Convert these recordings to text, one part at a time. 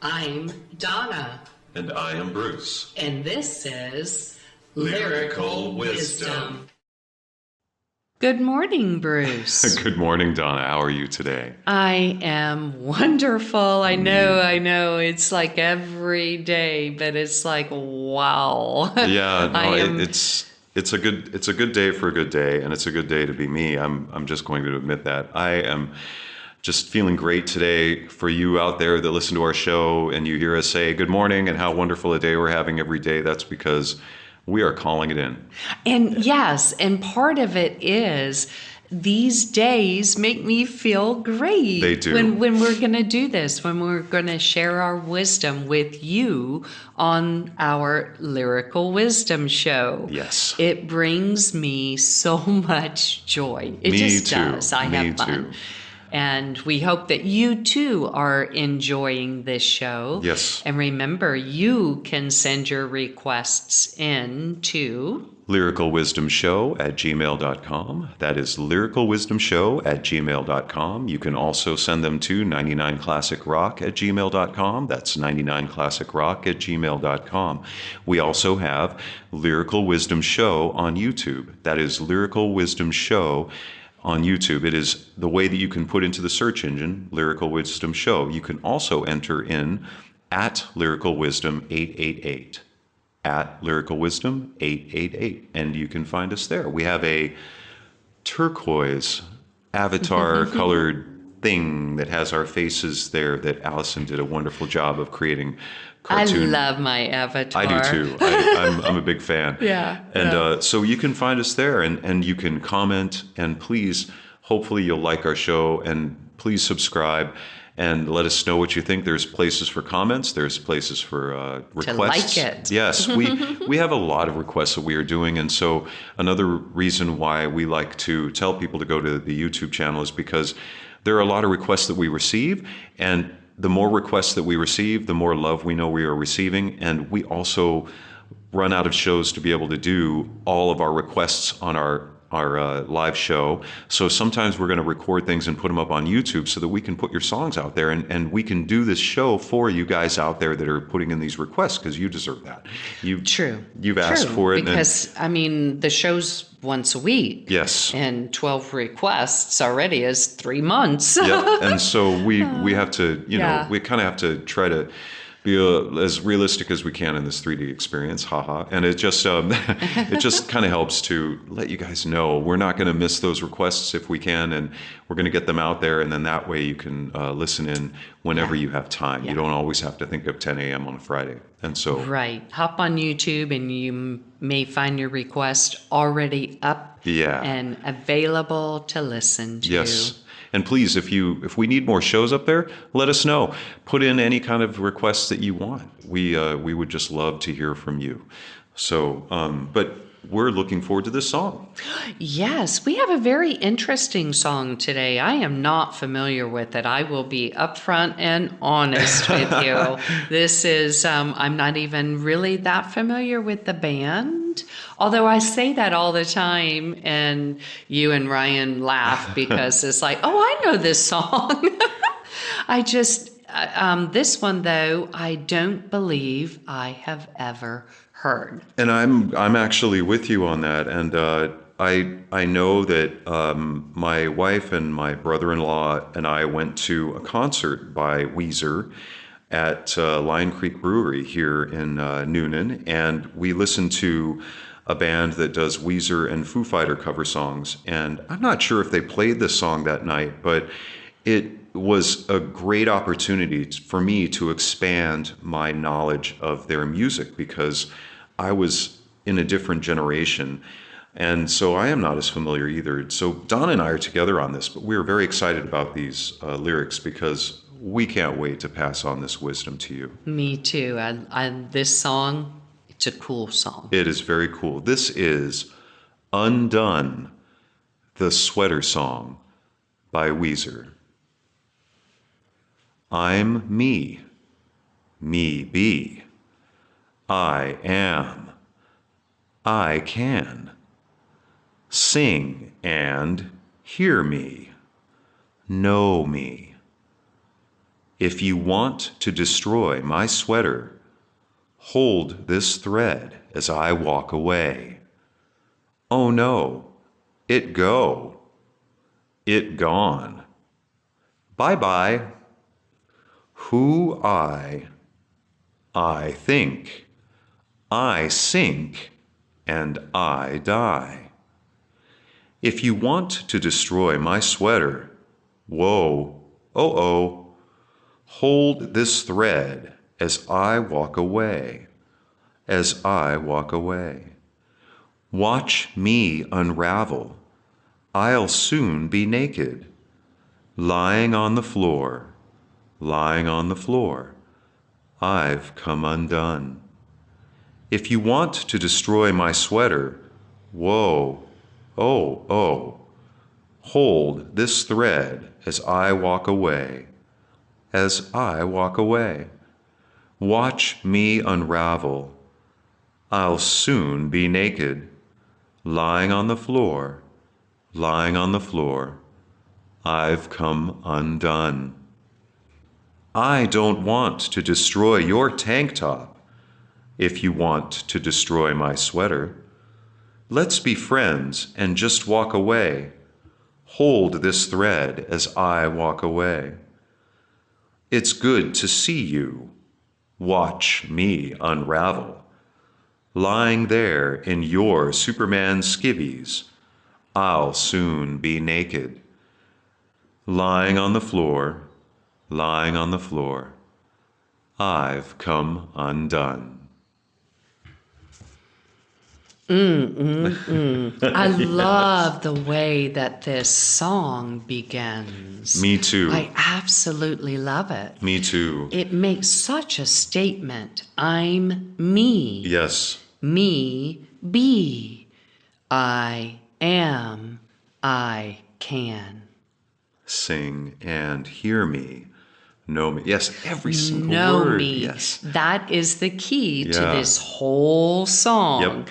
I'm Donna. And I am Bruce. And this is Lyrical Wisdom. Good morning, Bruce. Good morning, Donna. How are you today? I am wonderful. I know. It's like every day, but it's like, wow. Yeah, no, it's a good day for a good day, and it's a good day to be me. I'm just going to admit that. I am just feeling great today for you out there that listen to our show and you hear us say good morning and how wonderful a day we're having every day. That's because we are calling it in. And yes, and part of it is these days make me feel great. They do. When we're going to do this, when we're going to share our wisdom with you on our Lyrical Wisdom Show. Yes. It brings me so much joy. It Me just too. does. I have fun. Too. And we hope that you too are enjoying this show. Yes. And remember, you can send your requests in to lyricalwisdomshow@gmail.com. That is lyricalwisdomshow@gmail.com. You can also send them to 99classicrock@gmail.com. That's 99classicrock@gmail.com. We also have Lyrical Wisdom Show on YouTube. That is Lyrical Wisdom Show on YouTube. It is the way that you can put into the search engine, Lyrical Wisdom Show. You can also enter in at Lyrical Wisdom 888. At Lyrical Wisdom 888. And you can find us there. We have a turquoise avatar colored thing that has our faces there that Allison did a wonderful job of creating. Cartoon. I love my avatar. I do too. I'm a big fan. Yeah. And so you can find us there and you can comment, and please, hopefully you'll like our show, and please subscribe and let us know what you think. There's places for comments. There's places for requests. To like it. Yes, we have a lot of requests that we are doing. And so another reason why we like to tell people to go to the YouTube channel is because there are a lot of requests that we receive, and the more requests that we receive, the more love we know we are receiving. And we also run out of shows to be able to do all of our requests on our live show. So sometimes we're going to record things and put them up on YouTube so that we can put your songs out there, and we can do this show for you guys out there that are putting in these requests, because you deserve that. You've asked for it. Because, the show's once a week. Yes. And 12 requests already is 3 months. Yeah. And so we have to, we kind of have to try to be as realistic as we can in this 3D experience, haha. And it just kind of helps to let you guys know we're not going to miss those requests if we can, and we're going to get them out there, and then that way you can listen in whenever you have time. You don't always have to think of 10 a.m. on a Friday. And so hop on YouTube and you may find your request already up and available to listen to. Yes. And please, if we need more shows up there, let us know. Put in any kind of requests that you want. We would just love to hear from you. So, but we're looking forward to this song. Yes, we have a very interesting song today. I am not familiar with it. I will be upfront and honest with you. This is, I'm not even really that familiar with the band. Although I say that all the time, and you and Ryan laugh because it's like, oh, I know this song. This one though, I don't believe I have ever heard. And I'm actually with you on that. And I know that my wife and my brother-in-law and I went to a concert by Weezer at Lion Creek Brewery here in Noonan, and we listened to a band that does Weezer and Foo Fighter cover songs. And I'm not sure if they played this song that night, but it was a great opportunity for me to expand my knowledge of their music, because I was in a different generation. And so I am not as familiar either. So Donna and I are together on this, but we're very excited about these lyrics, because we can't wait to pass on this wisdom to you. Me too. This song, it's a cool song. It is very cool. This is Undone, the Sweater Song by Weezer. I'm me, me be. I am, I can. Sing and hear me, know me. If you want to destroy my sweater, hold this thread as I walk away. Oh no, it go, it gone. Bye-bye. Who I think, I sink, and I die. If you want to destroy my sweater, whoa, oh, hold this thread as I walk away, as I walk away. Watch me unravel. I'll soon be naked, lying on the floor, lying on the floor. I've come undone. If you want to destroy my sweater, whoa, oh, hold this thread as I walk away, as I walk away. Watch me unravel. I'll soon be naked, lying on the floor, lying on the floor. I've come undone. I don't want to destroy your tank top. If you want to destroy my sweater, let's be friends and just walk away. Hold this thread as I walk away. It's good to see you. Watch me unravel. Lying there in your Superman skivvies, I'll soon be naked. Lying on the floor, lying on the floor, I've come undone. I love the way that this song begins. Me too. I absolutely love it. Me too. It makes such a statement. I'm me. Yes. Me be. I am. I can. Sing and hear me. Know me. Yes, every single Know word. me. Yes. That is the key to Yeah. this whole song. Yep.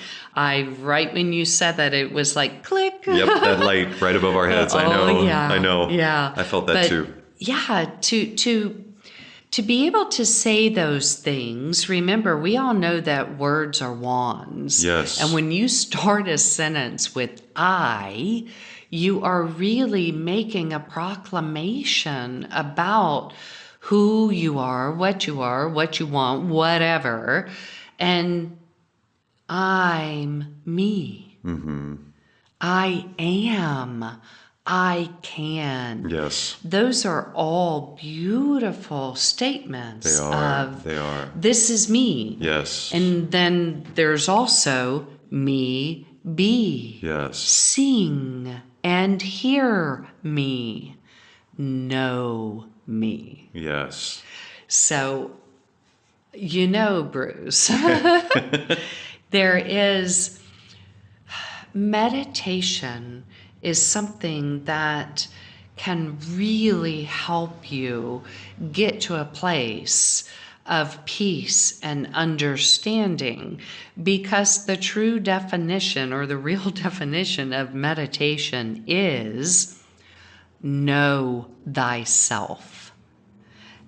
Right when you said that, it was like click. Yep, that light right above our heads. I know. Yeah. I know. Yeah. I felt that But, too. Yeah, to be able to say those things, remember, we all know that words are wands. Yes. And when you start a sentence with I, you are really making a proclamation about who you are, what you want, whatever. And I'm me. Mm-hmm. I am. I can. Yes. Those are all beautiful statements They are. of They are. this is me. Yes. And then there's also me be. Yes. Sing and hear me. Know me. Yes. So, Bruce, there is meditation is something that can really help you get to a place of peace and understanding, because the true definition or the real definition of meditation is know thyself.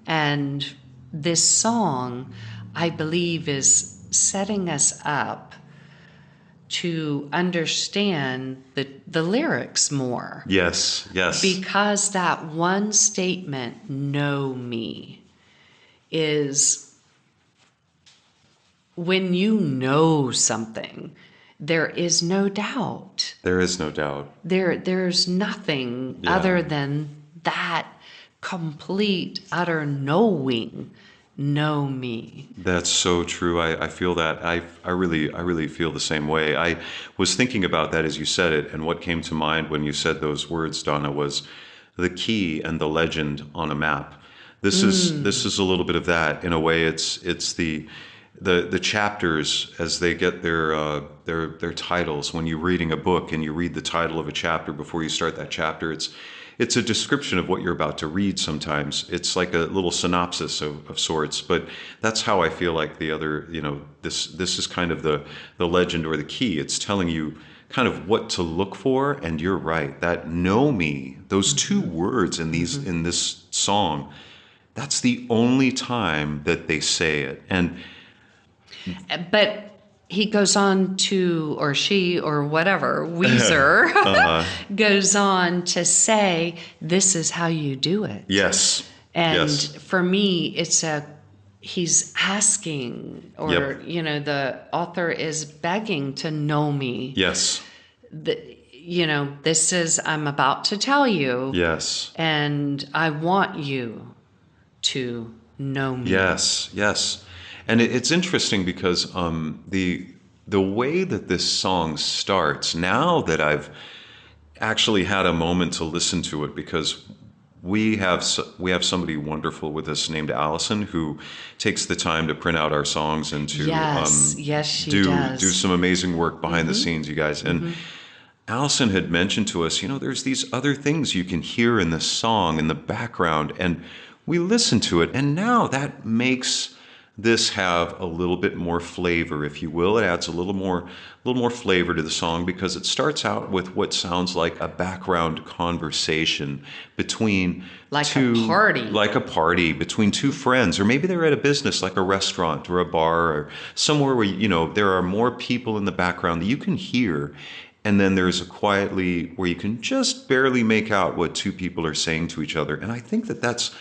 And this song, I believe, is setting us up to understand the lyrics more. Yes. Yes. Because that one statement, know me, is when you know something, there is no doubt. There is no doubt. There's nothing Yeah. other than that complete, utter knowing. Know me. That's so true. I feel that. I really feel the same way. I was thinking about that as you said it, and what came to mind when you said those words, Donna, was the key and the legend on a map. This is a little bit of that. In a way, it's the chapters as they get their titles. When you're reading a book and you read the title of a chapter before you start that chapter, it's a description of what you're about to read sometimes. It's like a little synopsis of sorts, but that's how I feel like the other, this is kind of the legend or the key. It's telling you kind of what to look for, and you're right. That know me, those two words in this song, That's the only time that they say it. And But he goes on to, or she, or whatever, Weezer, goes on to say, this is how you do it. yes, And yes, for me, he's asking, or, yep, the author is begging to know me. yes, This is, I'm about to tell you, yes, and I want you to know me. yes, yes. And it's interesting because the way that this song starts, now that I've actually had a moment to listen to it, because we have somebody wonderful with us named Allison, who takes the time to print out our songs and to Yes, she do does. some amazing work behind the scenes, you guys. And Allison had mentioned to us, there's these other things you can hear in the song in the background, and we listened to it, and now that makes this have a little bit more flavor, if you will. It adds a little more flavor to the song, because it starts out with what sounds like a background conversation between Like a party between two friends, or maybe they're at a business like a restaurant or a bar or somewhere where there are more people in the background that you can hear, and then there's a quietly where you can just barely make out what two people are saying to each other. And I think that that's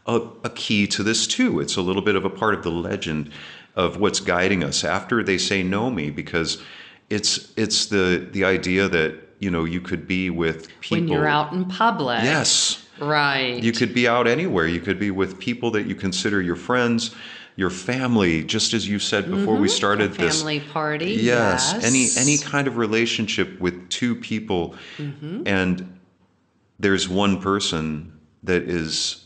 a key to this too. It's a little bit of a part of the legend of what's guiding us after they say know me, because it's the idea that you could be with people when you're out in public. Yes, Right. you could be out anywhere. You could be with people that you consider your friends, your family, just as you said before we started a family party. Yes, Yes. any kind of relationship with two people, and there's one person that is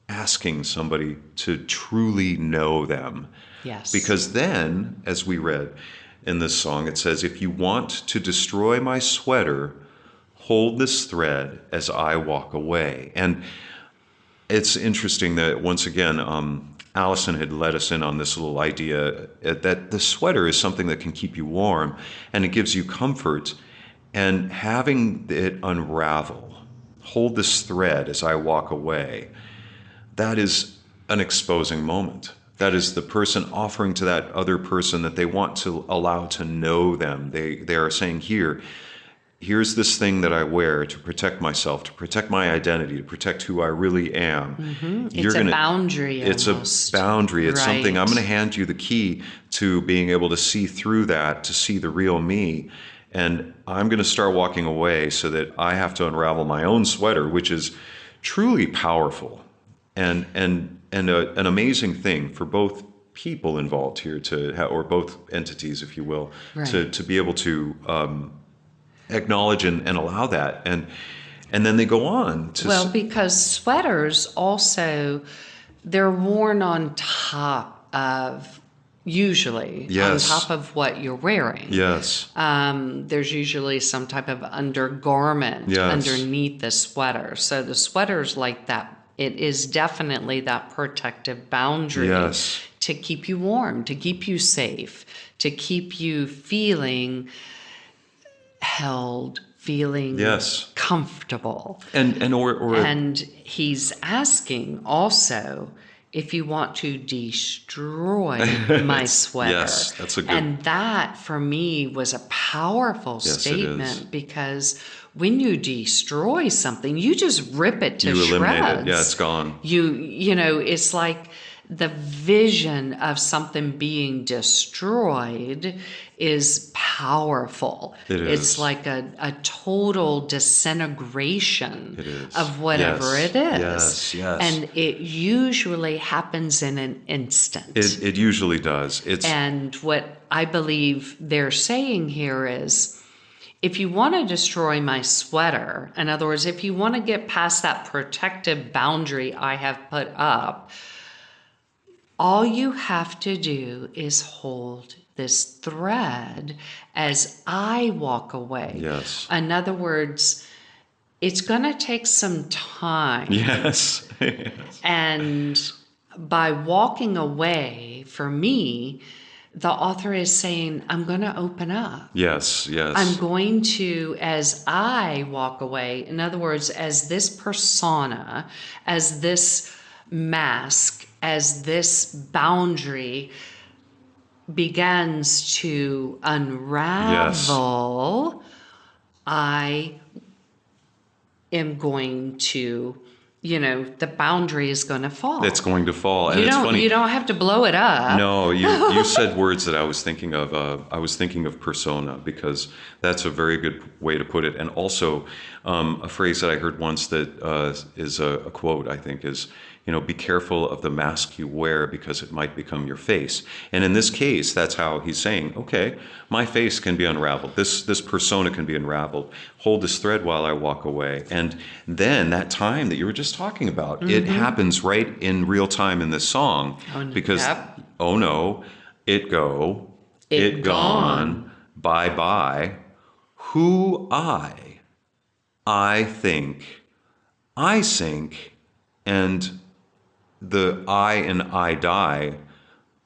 asking somebody to truly know them. Yes. Because then, as we read in this song, it says, if you want to destroy my sweater, hold this thread as I walk away. And it's interesting that, once again, Allison had let us in on this little idea that the sweater is something that can keep you warm, and it gives you comfort. And having it unravel, hold this thread as I walk away, that is an exposing moment. That is the person offering to that other person that they want to allow to know them. They are saying, here's this thing that I wear to protect myself, to protect my identity, to protect who I really am. It's a boundary. It's almost. a boundary. It's something, Right. I'm going to hand you the key to being able to see through that, to see the real me. And I'm going to start walking away so that I have to unravel my own sweater, which is truly powerful. And an amazing thing for both people involved here or both entities, if you will, Right. to be able to acknowledge and allow that, and then they go on to Because sweaters also, they're worn on top of, usually, Yes. on top of what you're wearing. yes, There's usually some type of undergarment Yes. underneath the sweater. So the sweater's like that. It is definitely that protective boundary Yes. to keep you warm, to keep you safe, to keep you feeling held, feeling Yes. comfortable. or And he's asking also if you want to destroy my sweater. Yes, that's a good- And that for me was a powerful Yes, it is. statement, because when you destroy something, you just rip it to you eliminate shreds. it. Yeah, it's gone. It's like the vision of something being destroyed is powerful. It is. It's like a total disintegration It is. of whatever Yes. it is. Yes, yes. And it usually happens in an instant. It usually does. And what I believe they're saying here is, if you want to destroy my sweater, in other words, if you want to get past that protective boundary I have put up, all you have to do is hold this thread as I walk away. Yes. In other words, it's going to take some time. Yes. And by walking away, for me, the author is saying, I'm going to open up. Yes. Yes. I'm going to, as I walk away, in other words, as this persona, as this mask, as this boundary begins to Yes. unravel, I am going to, the boundary is going to It's fall. going to fall. And You it's don't funny. you don't have to blow it up. No, you said words that I was thinking of. I was thinking of persona, because that's a very good way to put it. And also, a phrase that I heard once that is a quote, I think, is, be careful of the mask you wear, because it might become your face. And in this case, that's how he's saying, okay, my face can be unraveled. This persona can be unraveled. Hold this thread while I walk away. And then that time that you were just talking about, it happens right in real time in this song. Oh, Because, yep. oh no, it go, It it gone. gone, bye bye. Who I think, I sink, and the I and I die,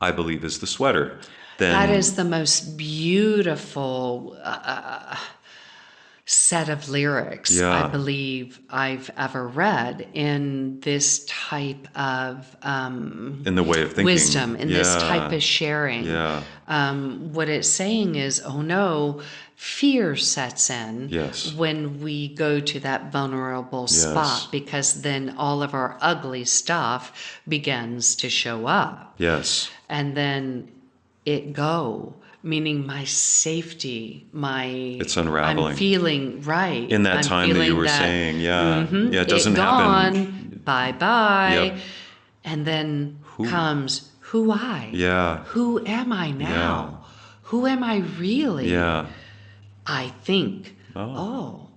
I believe, is the sweater. That Then, is the most beautiful set of lyrics I yeah, believe I've ever read in this type of in the way of wisdom, thinking. in this type Yeah, of sharing. yeah, What it's saying is, oh no, fear sets in yes, when we go to that vulnerable yes, spot, because then all of our ugly stuff begins to show up. yes. And then it go, meaning my safety, It's I'm unraveling. feeling right. In that I'm time that you feeling were that, saying, yeah, yeah, it it doesn't gone, happen. bye bye. Yep. And then Who? comes who I. Yeah, Who am I yeah, now? Who am I really? yeah. I think, Oh, oh,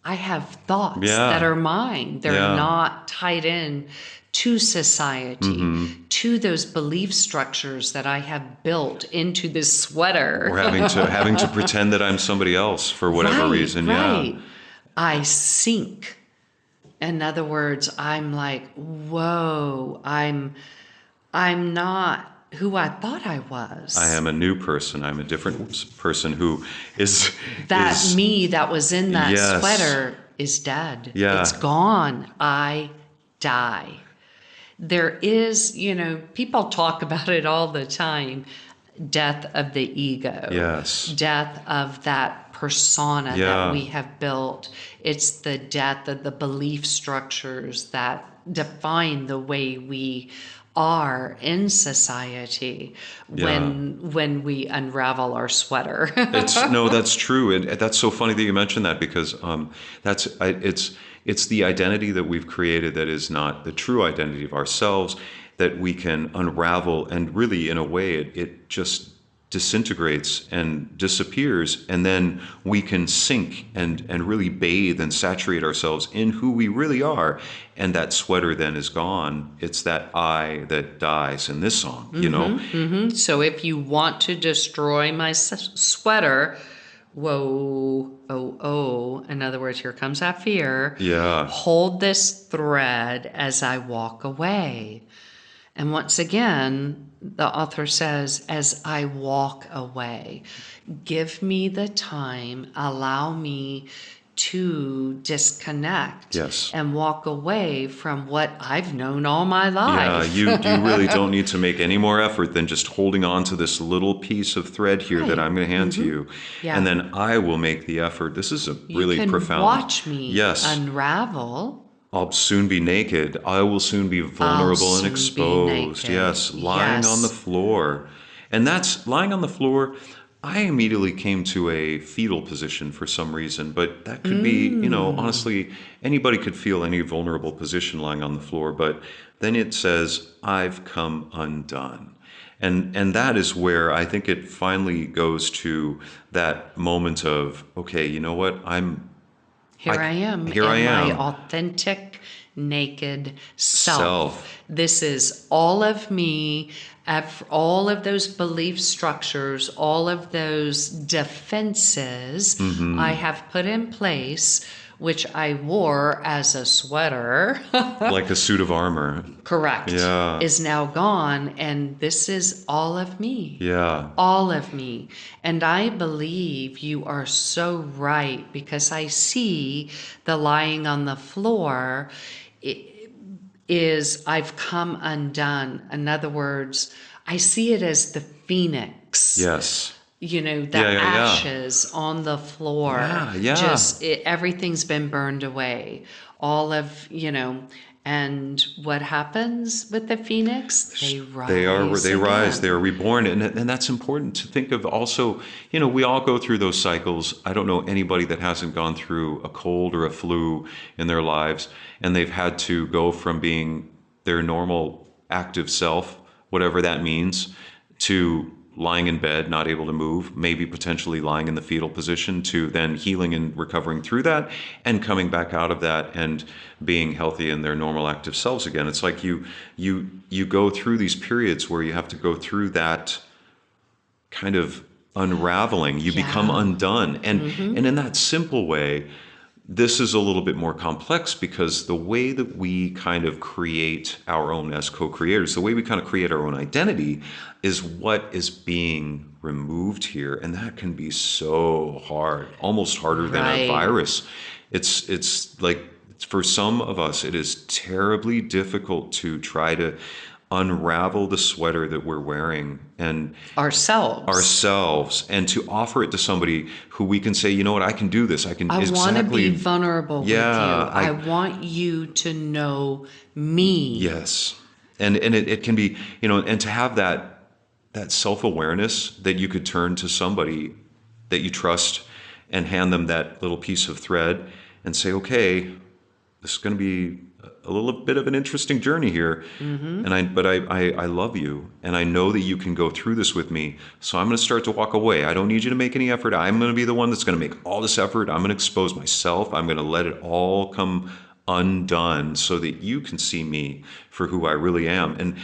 I have thoughts that yeah, are mine. They're yeah. not tied in to society, Mm-hmm. to those belief structures that I have built into this sweater. Or having to pretend that I'm somebody else for whatever Right, reason. Yeah. right. I sink. In other words, I'm like, whoa, I'm not who I thought I I was. am a new person. I'm a different person who is That is me that was in that yes. sweater is dead. It's Yeah. gone. I die. There is, people talk about it all the time, death of the ego, Yes. death of that persona that Yeah. we have built. It's the death of the belief structures that define the way we are in society Yeah. when we unravel our sweater. It's no, that's true, and that's so funny that you mentioned that, because it's the identity that we've created that is not the true identity of ourselves, that we can unravel, and really, in a way, it just disintegrates and disappears, and then we can sink and really bathe and saturate ourselves in who we really are, and that sweater then is gone. It's that I that dies in this song, you know? So if you want to destroy my sweater, whoa, oh, oh. In other words, here comes that fear. Yeah. Hold this thread as I walk away. And once again, the author says, as I walk away, give me the time, allow me to disconnect Yes. and walk away from what I've known all my Yeah, life. you really don't need to make any more effort than just holding on to this little piece of thread here that Right. I'm going to hand to you, Yeah. and then I will make the effort. This is a You really can profound. watch me Yes, unravel. I'll soon be naked. I will soon be I'll vulnerable and soon be exposed. naked. Yes, lying on the Yes. floor. And that's lying on the floor. I immediately came to a fetal position for some reason, but that could be, honestly, anybody could feel any vulnerable position lying on the floor. But then it says, I've come undone. And that is where I think it finally goes to that moment of, okay, you know what? Here I am Here I in my am. authentic, naked self. Self. This is all of me, all of those belief structures, all of those defenses I have put in place, which I wore as a sweater. Like a suit of armor. Correct. Yeah. Is now gone. And this is all of me. Yeah. All of me. And I believe you are so right, because I see the lying on the floor. is I've come undone. In other words, I see it as the phoenix. Yes. The Yeah. ashes on the floor, Yeah. everything's been burned away. All of, and what happens with the phoenix? They rise They rise, they are again. reborn. And that's important to think of also. We all go through those cycles. I don't know anybody that hasn't gone through a cold or a flu in their lives, and they've had to go from being their normal active self, whatever that means, to lying in bed, not able to move, maybe potentially lying in the fetal position, to then healing and recovering through that and coming back out of that and being healthy in their normal active selves again. It's like you go through these periods where you have to go through that kind of unraveling. You become Yeah. undone. And in that simple way, this is a little bit more complex because the way that we kind of create our own as co-creators, the way we kind of create our own identity is what is being removed here. And that can be so hard, almost harder than a Right. virus. It's like, for some of us, it is terribly difficult to try to unravel the sweater that we're wearing and Ourselves. ourselves, and to offer it to somebody who we can say, you know what, I can do this. I can I want to be exactly. vulnerable with you. Yeah, I want you to know me. yes. And it can be, and to have that self-awareness that you could turn to somebody that you trust and hand them that little piece of thread and say, okay, this is going to be a little bit of an interesting journey here. But I love you, and I know that you can go through this with me. So I'm going to start to walk away. I don't need you to make any effort. I'm going to be the one that's going to make all this effort. I'm going to expose myself. I'm going to let it all come undone so that you can see me for who I really am. And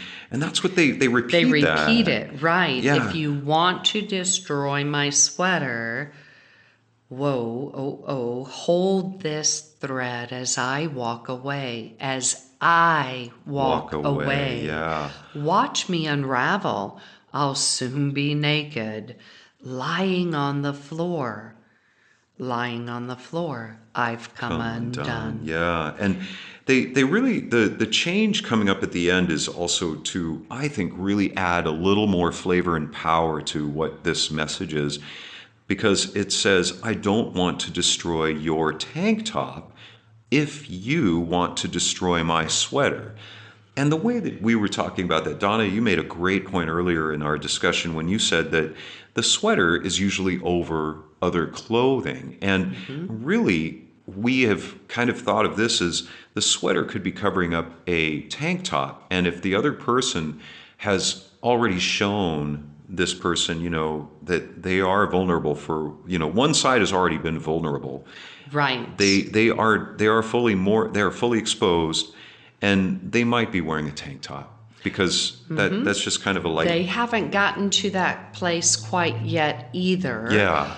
that's what they repeat. They repeat that. it, right. Yeah. If you want to destroy my sweater, hold this thread as I walk away, as I walk Walk away. away. Yeah. Watch me unravel. I'll soon be naked, lying on the floor. Lying on the floor, I've come undone. Yeah. And they really, the change coming up at the end is also to, I think, really add a little more flavor and power to what this message is, because it says, I don't want to destroy your tank top if you want to destroy my sweater. And the way that we were talking about that, Donna, you made a great point earlier in our discussion when you said that the sweater is usually over other clothing. And really, we have kind of thought of this as the sweater could be covering up a tank top. And if the other person has already shown this person, that they are vulnerable for, one side has already been vulnerable. Right. They are fully exposed, and they might be wearing a tank top because that's just kind of a light. They haven't gotten to that place quite yet either. Yeah.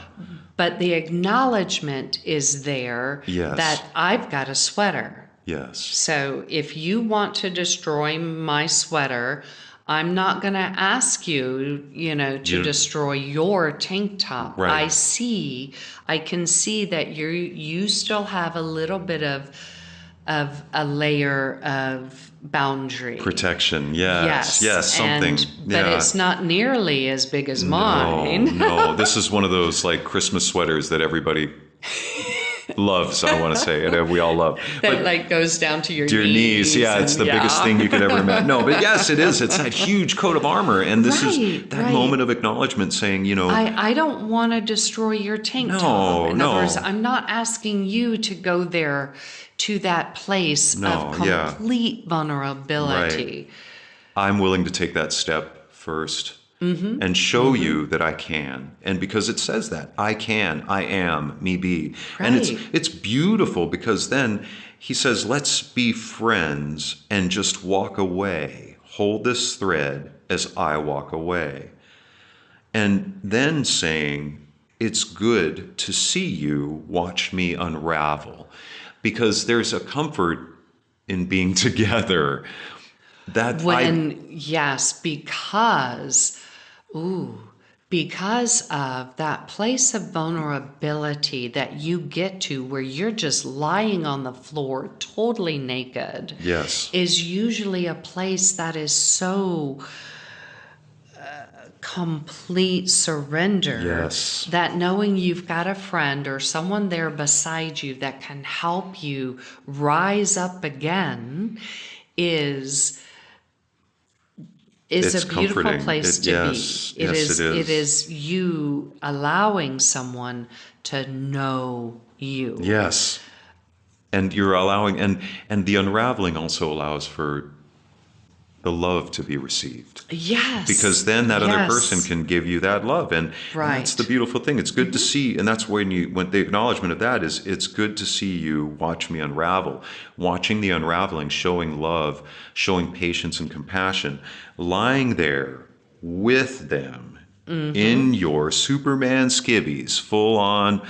But the acknowledgement is there Yes. that I've got a sweater. Yes. So if you want to destroy my sweater, I'm not going to ask you, to destroy your tank top. Right. I can see that you still have a little bit of a layer of boundary. Protection. Yes. Yes. Something. But it's not nearly as big as mine. No. This is one of those like Christmas sweaters that everybody loves, I want to say, and we all love. That goes down to your knees. Yeah, it's the biggest thing you could ever imagine. No, but yes, it is. It's that huge coat of armor, and this is that moment of acknowledgement, saying, I don't want to destroy your tank top. In other words, I'm not asking you to go there to that place of complete vulnerability. Right. I'm willing to take that step first. And show you that I can. And because it says that, I can, I am, me be. Right. And it's beautiful, because then he says, let's be friends and just walk away. Hold this thread as I walk away. And then saying, it's good to see you watch me unravel. Because there's a comfort in being together. because of that place of vulnerability that you get to where you're just lying on the floor totally naked Yes. is usually a place that is so complete surrender Yes. that knowing you've got a friend or someone there beside you that can help you rise up again is It's a beautiful comforting. place to be. Yes. Yes, it It is. is you allowing someone to know you. Yes. And you're allowing, and the unraveling also allows for the love to be received. Yes. Because then that other person Yes. can give you that love, and that's the Right. beautiful thing. It's good to see, and that's when the acknowledgement of that is, it's good to see you watch me unravel, watching the unraveling, showing love, showing patience and compassion, lying there with them in your Superman skivvies, full on.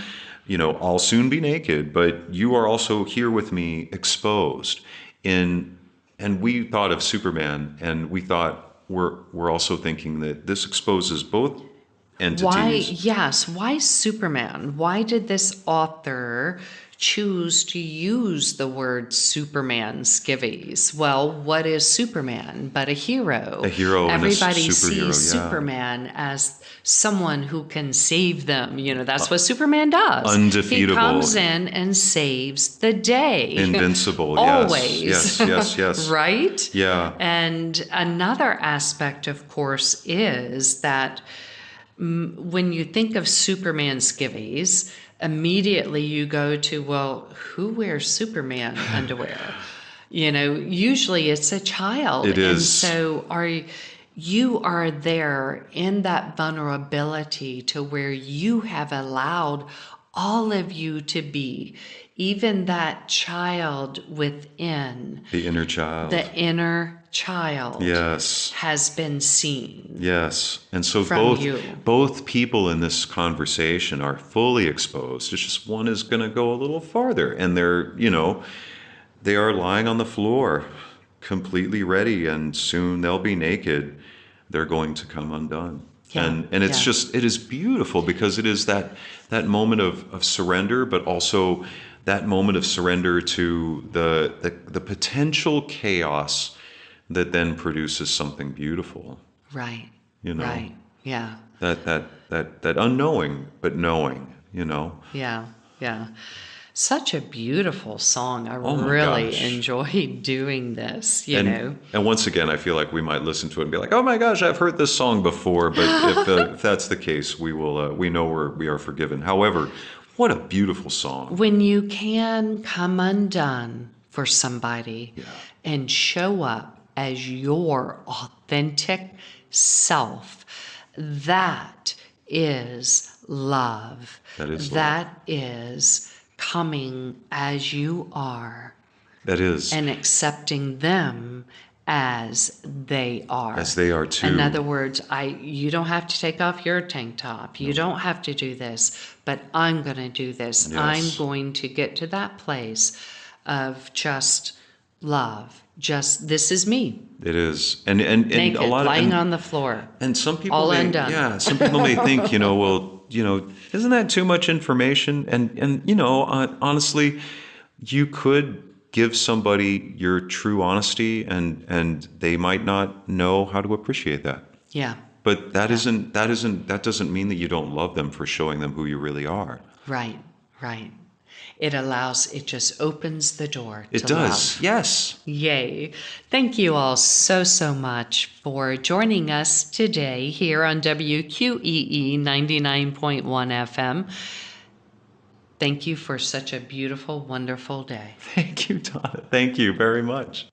I'll soon be naked, but you are also here with me, exposed in. And we thought of Superman, and we thought we're also thinking that this exposes both Why, entities. yes, why Superman? Why did this author choose to use the word Superman skivvies? Well, what is Superman but a hero? A hero and a Everybody superhero, sees yeah. Superman as someone who can save them. That's what Superman does. He Undefeatable. comes in and saves the day. Invincible, yes. Always. Yes. Right? Yeah. And another aspect, of course, is that when you think of Superman skivvies, immediately you go to, well, who wears Superman underwear? Usually it's a child. It And is. so you are there in that vulnerability to where you have allowed all of you to be, even that child within, The inner child. the inner child Yes. has been seen. Yes. And so From both you. both people in this conversation are fully exposed. It's just one is going to go a little farther, and they are lying on the floor, completely ready, and soon they'll be naked. They're going to come undone. Yeah, And it's yeah. just, it is beautiful because it is that moment of surrender, but also that moment of surrender to the potential chaos that then produces something beautiful. Right. You know. Right. Yeah. That unknowing but knowing, Yeah. Yeah. Such a beautiful song. I Oh my really gosh. enjoyed doing this, you know. And once again, I feel like we might listen to it and be like, "Oh my gosh, I've heard this song before." But if that's the case, we know we are forgiven. However, what a beautiful song! When you can come undone for somebody and show up as your authentic self, that is love. That is love. That is coming as you are That is and accepting them as they are. as they are too. In other words, you don't have to take off your tank top. You don't have to do this, but I'm going to do this. Yes. I'm going to get to that place of just love. Just this is me. It is, and Naked, a lot of lying on the floor. and some people all may, undone. yeah, some people may think, well, isn't that too much information? And honestly, you could give somebody your true honesty, and they might not know how to appreciate that. Yeah. But that doesn't mean that you don't love them for showing them who you really are. Right. Right. It just opens the door It to does. love. Yes. Yay. Thank you all so much for joining us today here on WQEE 99.1 FM. Thank you for such a beautiful, wonderful day. Thank you, Donna. Thank you very much.